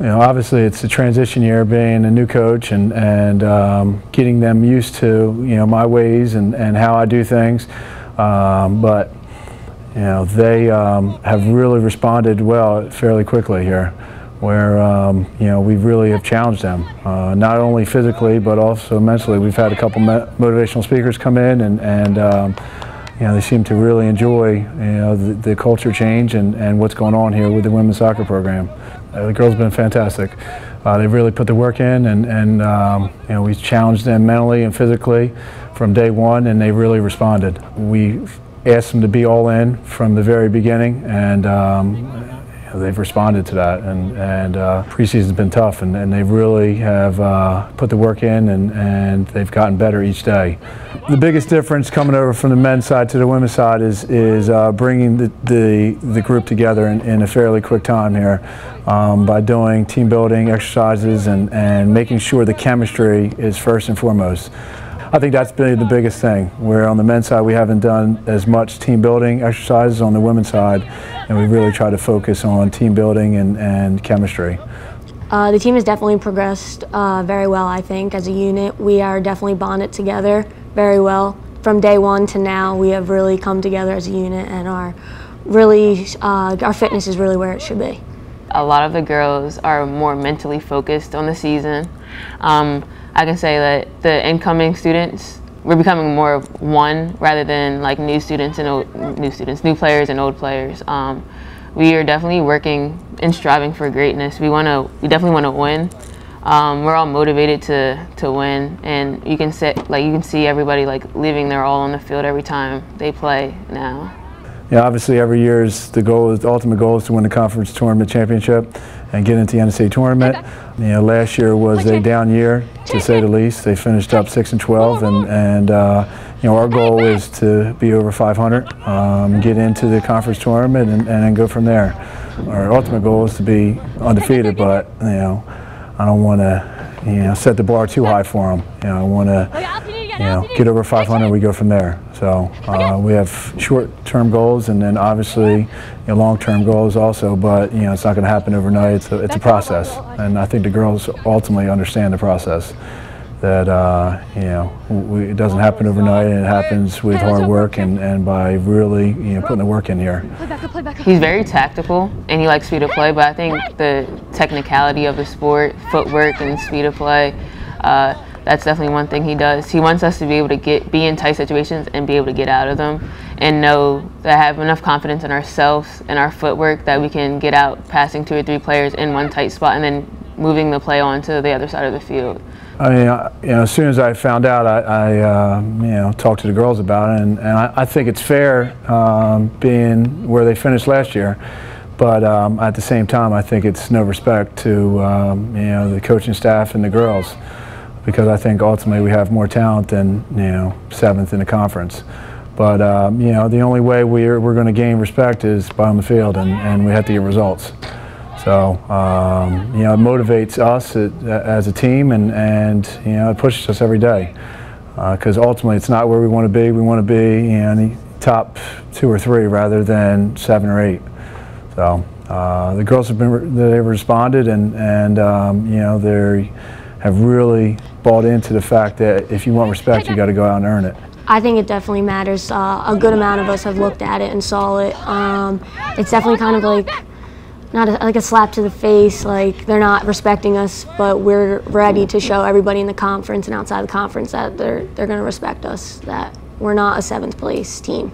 Obviously it's a transition year being a new coach and getting them used to, my ways and how I do things. But they have really responded well fairly quickly here, where we really have challenged them, not only physically but also mentally. We've had a couple motivational speakers come in and they seem to really enjoy the culture change and what's going on here with the women's soccer program. The girls have been fantastic. They've really put the work in and we challenged them mentally and physically from day one, and they really responded. We asked them to be all in from the very beginning, and they've responded to that. And preseason's been tough, and they really have put the work in, and they've gotten better each day. The biggest difference coming over from the men's side to the women's side is bringing the group together in a fairly quick time here by doing team building exercises and making sure the chemistry is first and foremost. I think that's been the biggest thing, where on the men's side we haven't done as much team building exercises on the women's side, and we really try to focus on team building and chemistry. The team has definitely progressed very well, I think, as a unit. We are definitely bonded together very well. From day one to now, we have really come together as a unit, and our fitness is really where it should be. A lot of the girls are more mentally focused on the season. I can say that the incoming students, we're becoming more of one rather than like new players and old players. We are definitely working and striving for greatness. We definitely want to win. We're all motivated to win, and you can see everybody leaving their all on the field every time they play now. Obviously every year the ultimate goal is to win the conference tournament championship and get into the NCAA tournament. Last year was a down year, to say the least. They finished up 6-12, and our goal is to be over 500, get into the conference tournament, and then go from there. Our ultimate goal is to be undefeated, but I don't want to set the bar too high for them. I want to get over 500, we go from there. So we have short-term goals and then obviously long-term goals also, but it's not going to happen overnight. It's a process, and I think the girls ultimately understand the process. That it doesn't happen overnight, and it happens with hard work and by really putting the work in here. He's very tactical and he likes speed of play, but I think the technicality of the sport, footwork and speed of play, that's definitely one thing he does. He wants us to be able to be in tight situations and be able to get out of them, and know that have enough confidence in ourselves and our footwork that we can get out passing 2 or 3 players in one tight spot and then moving the play on to the other side of the field. I mean, as soon as I found out, I talked to the girls about it, and I think it's fair being where they finished last year. But at the same time, I think it's no respect to the coaching staff and the girls, because I think ultimately we have more talent than 7th in the conference. But the only way we're going to gain respect is by on the field, and we have to get results. So it motivates us as a team, and it pushes us every day, because ultimately it's not where we want to be. We want to be in the top 2 or 3 rather than 7 or 8. So the girls they've responded, and they have really bought into the fact that if you want respect, you got to go out and earn it. I think it definitely matters. A good amount of us have looked at it and saw it. It's definitely kind of not like a slap to the face, like they're not respecting us, but we're ready to show everybody in the conference and outside the conference that they're going to respect us, that we're not a 7th place team.